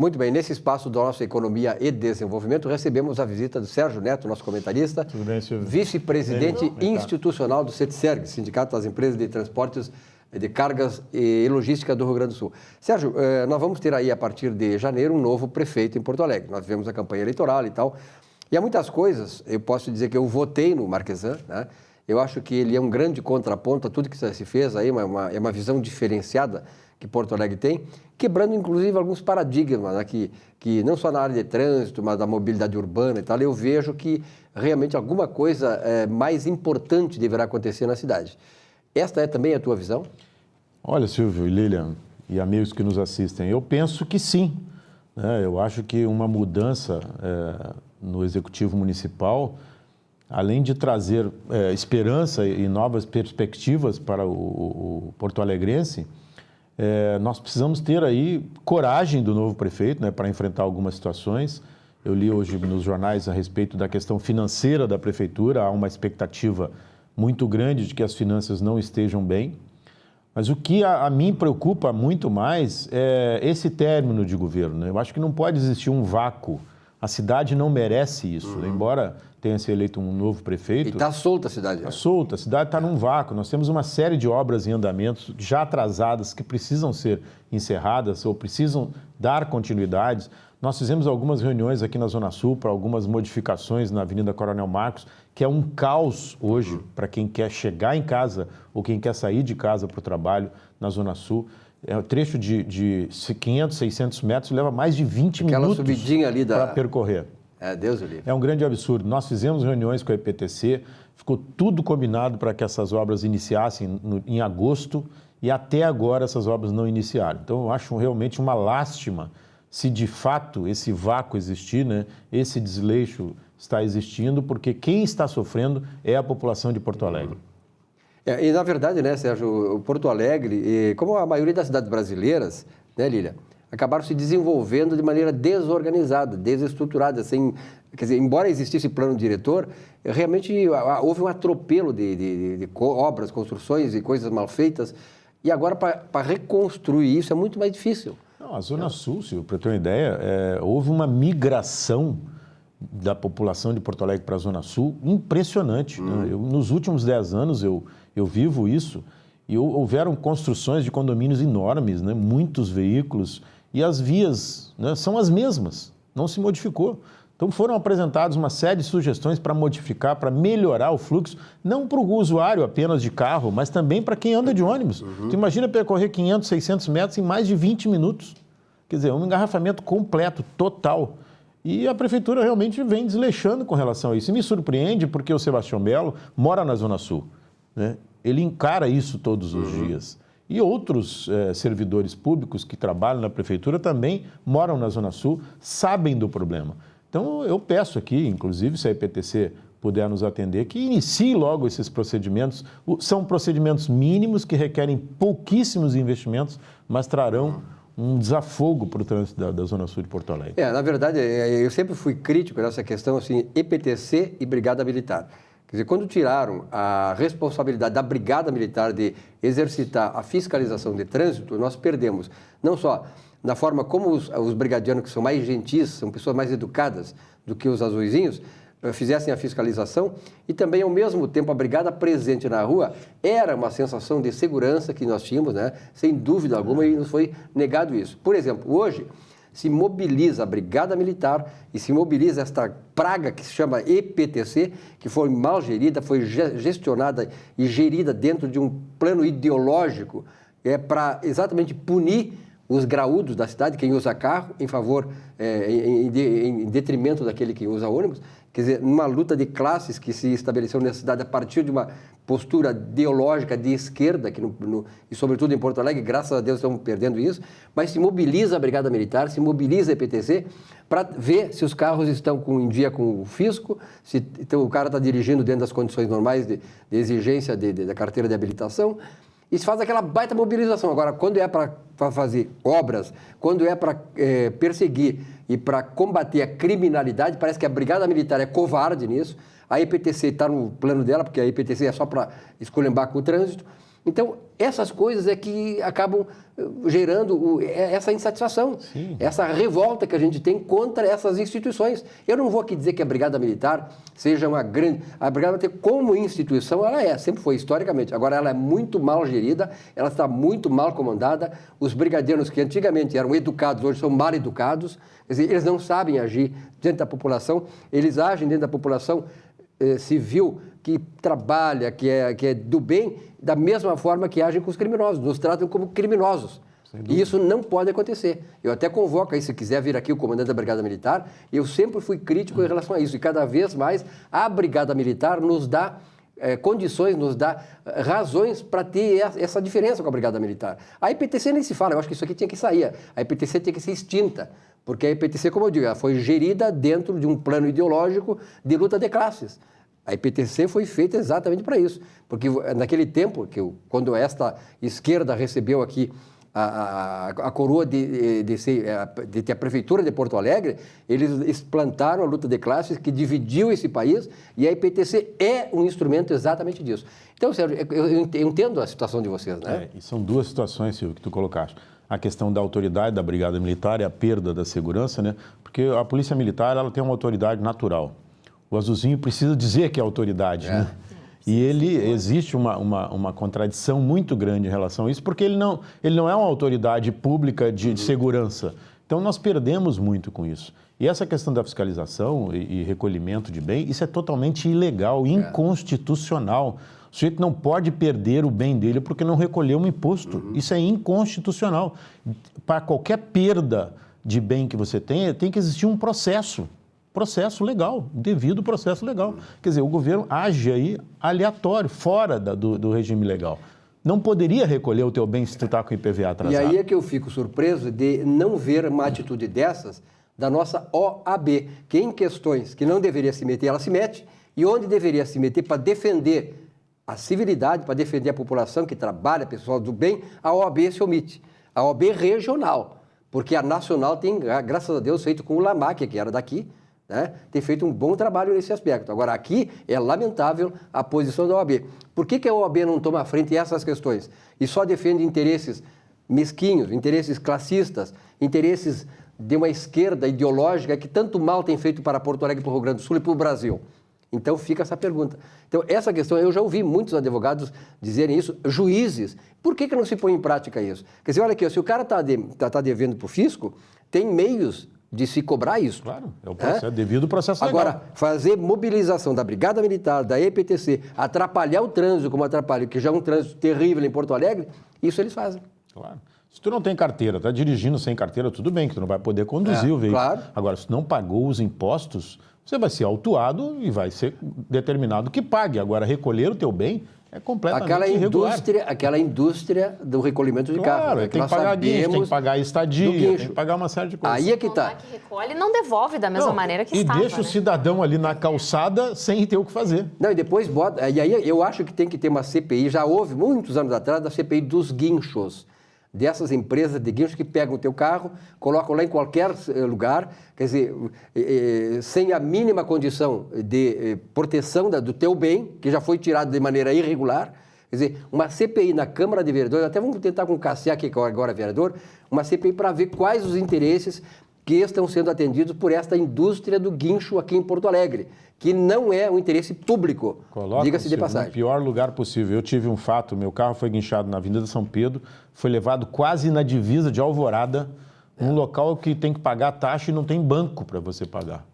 Muito bem, nesse espaço da nossa Economia e Desenvolvimento, recebemos a visita do Sérgio Neto, nosso comentarista, vice-presidente institucional do CETSERG, Sindicato das Empresas de Transportes de Cargas e Logística do Rio Grande do Sul. Sérgio, nós vamos ter aí, a partir de janeiro, um novo prefeito em Porto Alegre. Nós tivemos a campanha eleitoral e tal, e há muitas coisas, eu posso dizer que eu votei no Marquesan, né? Eu acho que ele é um grande contraponto a tudo que se fez aí, é uma visão diferenciada que Porto Alegre tem, quebrando inclusive alguns paradigmas, né, que não só na área de trânsito, mas da mobilidade urbana e tal, eu vejo que realmente alguma coisa mais importante deverá acontecer na cidade. Esta é também a tua visão? Olha, Silvio e Lilian e amigos que nos assistem, eu penso que sim, né? Eu acho que uma mudança no Executivo Municipal, além de trazer esperança e novas perspectivas para o porto-alegrense, nós precisamos ter aí coragem do novo prefeito, né, para enfrentar algumas situações. Eu li hoje nos jornais a respeito da questão financeira da prefeitura, há uma expectativa muito grande de que as finanças não estejam bem. Mas o que a mim preocupa muito mais é esse término de governo, né? Eu acho que não pode existir um vácuo. A cidade não merece isso, embora tenha se eleito um novo prefeito. E está solta a cidade. Está solta, a cidade está num vácuo. Nós temos uma série de obras em andamento já atrasadas que precisam ser encerradas ou precisam dar continuidades. Nós fizemos algumas reuniões aqui na Zona Sul para algumas modificações na Avenida Coronel Marcos, que é um caos hoje para quem quer chegar em casa ou quem quer sair de casa para o trabalho na Zona Sul. É um trecho de 500, 600 metros, leva mais de 20 minutos subidinha ali para percorrer. Deus o livre. É um grande absurdo. Nós fizemos reuniões com a EPTC, ficou tudo combinado para que essas obras iniciassem em agosto e até agora essas obras não iniciaram. Então, eu acho realmente uma lástima se de fato esse vácuo existir, né? Esse desleixo está existindo, porque quem está sofrendo é a população de Porto Alegre. E na verdade, né, Sérgio, o Porto Alegre, como a maioria das cidades brasileiras, né, Lília, acabaram se desenvolvendo de maneira desorganizada, desestruturada, quer dizer, embora existisse plano diretor, realmente houve um atropelo de obras, construções e coisas mal feitas, e agora para reconstruir isso é muito mais difícil. Não, a Zona Sul, para ter uma ideia, houve uma migração da população de Porto Alegre para a Zona Sul impressionante. Né? Nos últimos 10 anos eu vivo isso e houveram construções de condomínios enormes, né? Muitos veículos e as vias, né, são as mesmas, não se modificou. Então foram apresentadas uma série de sugestões para modificar, para melhorar o fluxo, não para o usuário apenas de carro, mas também para quem anda de ônibus. Tu imagina percorrer 500, 600 metros em mais de 20 minutos. Quer dizer, um engarrafamento completo, total. E a prefeitura realmente vem desleixando com relação a isso. E me surpreende porque o Sebastião Melo mora na Zona Sul, né? Ele encara isso todos os dias. E outros servidores públicos que trabalham na prefeitura também moram na Zona Sul, sabem do problema. Então, eu peço aqui, inclusive, se a EPTC puder nos atender, que inicie logo esses procedimentos. São procedimentos mínimos que requerem pouquíssimos investimentos, mas trarão um desafogo para o trânsito da Zona Sul de Porto Alegre. Na verdade, eu sempre fui crítico nessa questão, assim, EPTC e Brigada Militar. Quer dizer, quando tiraram a responsabilidade da Brigada Militar de exercitar a fiscalização de trânsito, nós perdemos, não só na forma como os brigadianos, que são mais gentis, são pessoas mais educadas do que os azuizinhos, fizessem a fiscalização, e também, ao mesmo tempo, a brigada presente na rua era uma sensação de segurança que nós tínhamos, né? Sem dúvida alguma, e nos foi negado isso. Por exemplo, hoje se mobiliza a Brigada Militar e se mobiliza esta praga que se chama EPTC, que foi mal gerida, foi gestionada e gerida dentro de um plano ideológico, para exatamente punir os graúdos da cidade, quem usa carro, em detrimento daquele que usa ônibus. Quer dizer, numa luta de classes que se estabeleceu nessa cidade a partir de uma postura ideológica de esquerda, e sobretudo em Porto Alegre, graças a Deus estamos perdendo isso, mas se mobiliza a Brigada Militar, se mobiliza a EPTC para ver se os carros estão em dia com o fisco, se então, o cara está dirigindo dentro das condições normais de exigência da carteira de habilitação, e se faz aquela baita mobilização. Agora, quando é para fazer obras, quando é para perseguir e para combater a criminalidade, parece que a Brigada Militar é covarde nisso, a EPTC está no plano dela, porque a EPTC é só para esculhambar com o trânsito, Então, essas coisas é que acabam gerando essa insatisfação, Sim. essa revolta que a gente tem contra essas instituições. Eu não vou aqui dizer que a Brigada Militar seja uma grande... A Brigada Militar, como instituição, ela sempre foi historicamente. Agora, ela é muito mal gerida, ela está muito mal comandada. Os brigadeiros que antigamente eram educados, hoje são mal educados. Quer dizer, eles não sabem agir dentro da população, eles agem dentro da população civil que trabalha, que é do bem, da mesma forma que agem com os criminosos, nos tratam como criminosos. E isso não pode acontecer. Eu até convoco aí, se quiser vir aqui o comandante da Brigada Militar, eu sempre fui crítico em relação a isso, e cada vez mais a Brigada Militar nos dá condições, nos dá razões para ter essa diferença com a Brigada Militar. A IPTC nem se fala, eu acho que isso aqui tinha que sair, a IPTC tinha que ser extinta, porque a IPTC, como eu digo, ela foi gerida dentro de um plano ideológico de luta de classes. A IPTC foi feita exatamente para isso, porque naquele tempo, quando esta esquerda recebeu aqui a coroa de ter a prefeitura de Porto Alegre, eles explantaram a luta de classes que dividiu esse país, e a IPTC é um instrumento exatamente disso. Então, Sérgio, eu entendo a situação de vocês, né? E são duas situações, Silvio, que tu colocaste. A questão da autoridade da Brigada Militar e a perda da segurança, né? Porque a Polícia Militar, ela tem uma autoridade natural. O Azulzinho precisa dizer que é autoridade, né? E existe uma contradição muito grande em relação a isso, porque ele não é uma autoridade pública de segurança. Então, nós perdemos muito com isso. E essa questão da fiscalização e recolhimento de bem, isso é totalmente ilegal, inconstitucional. O sujeito não pode perder o bem dele porque não recolheu um imposto. Isso é inconstitucional. Para qualquer perda de bem que você tenha, tem que existir um processo legal, devido processo legal. Quer dizer, o governo age aí aleatório, fora do regime legal. Não poderia recolher o teu bem se tu está com o IPVA atrasado. E aí é que eu fico surpreso de não ver uma atitude dessas da nossa OAB, que em questões que não deveria se meter, ela se mete, e onde deveria se meter para defender a civilidade, para defender a população que trabalha, pessoal do bem, a OAB se omite. A OAB regional, porque a nacional tem, graças a Deus, feito com o Lamac, que era daqui, né? Tem feito um bom trabalho nesse aspecto. Agora, aqui é lamentável a posição da OAB. Por que a OAB não toma à frente essas questões e só defende interesses mesquinhos, interesses classistas, interesses de uma esquerda ideológica que tanto mal tem feito para Porto Alegre, para o Rio Grande do Sul e para o Brasil? Então, fica essa pergunta. Então, essa questão, eu já ouvi muitos advogados dizerem isso, juízes. Por que não se põe em prática isso? Quer dizer, olha aqui, se o cara está devendo para o fisco, tem meios de se cobrar isso. Claro, é o processo, devido ao processo legal. Agora, fazer mobilização da Brigada Militar, da EPTC, atrapalhar o trânsito como atrapalha, que já é um trânsito terrível em Porto Alegre, isso eles fazem. Claro. Se tu não tem carteira, está dirigindo sem carteira, tudo bem, que tu não vai poder conduzir o veículo. Claro. Agora, se tu não pagou os impostos, você vai ser autuado e vai ser determinado que pague. Agora, recolher o teu bem é completamente irregular. Aquela indústria do recolhimento de carro. Claro, tem que pagar guincho, tem que pagar estadia, tem que pagar uma série de coisas. Aí é que está. Que recolhe não devolve da mesma maneira que estava. E deixa o cidadão ali na calçada sem ter o que fazer. Não, e depois bota... E aí eu acho que tem que ter uma CPI, já houve muitos anos atrás, da CPI dos guinchos. Dessas empresas de guinchos que pegam o teu carro, colocam lá em qualquer lugar, quer dizer, sem a mínima condição de proteção do teu bem, que já foi tirado de maneira irregular. Quer dizer, uma CPI na Câmara de Vereadores, até vamos tentar com o Cassiá, que agora é vereador, uma CPI para ver quais os interesses que estão sendo atendidos por esta indústria do guincho aqui em Porto Alegre, que não é um interesse público, diga-se de passagem. No pior lugar possível. Eu tive um fato, meu carro foi guinchado na Avenida São Pedro, foi levado quase na divisa de Alvorada, um local que tem que pagar taxa e não tem banco para você pagar.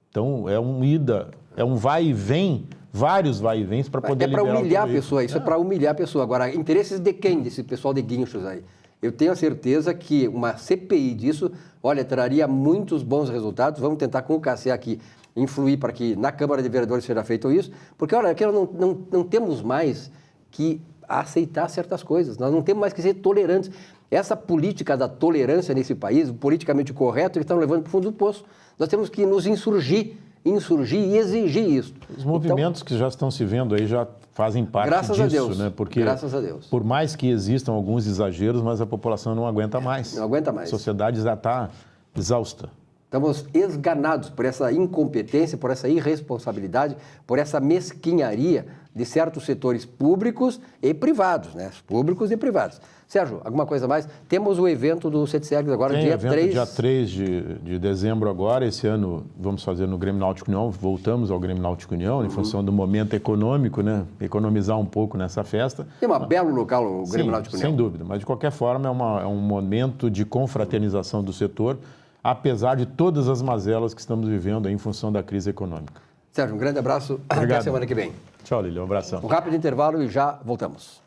Então, é um vai e vem, vários vai e vens para poder liberar o É para humilhar a pessoa, isso é para humilhar a pessoa. Agora, interesses de quem, desse pessoal de guinchos aí? Eu tenho a certeza que uma CPI disso, olha, traria muitos bons resultados. Vamos tentar com o Cassiá aqui influir para que na Câmara de Vereadores seja feito isso, porque, olha, aqui não temos mais que aceitar certas coisas, nós não temos mais que ser tolerantes. Essa política da tolerância nesse país, o politicamente correto, eles estão levando para o fundo do poço. Nós temos que nos insurgir e exigir isso. Os movimentos que já estão se vendo aí já fazem parte graças disso, a Deus, né? Porque, graças a Deus. Por mais que existam alguns exageros, mas a população não aguenta mais. Não aguenta mais. A sociedade já está exausta. Estamos esganados por essa incompetência, por essa irresponsabilidade, por essa mesquinharia de certos setores públicos e privados, né? Públicos e privados. Sérgio, alguma coisa mais? Temos o evento do CETSEG agora, Tem dia evento 3... dia 3 de dezembro agora. Esse ano vamos fazer no Grêmio Náutico União, voltamos ao Grêmio Náutico União, em função do momento econômico, né? Economizar um pouco nessa festa. Tem um belo local o Grêmio Náutico União. Sem dúvida, mas de qualquer forma é um momento de confraternização do setor, apesar de todas as mazelas que estamos vivendo aí em função da crise econômica. Sérgio, um grande abraço. Obrigado. Até a semana que vem. Tchau, Lílio. Um abração. Um rápido intervalo e já voltamos.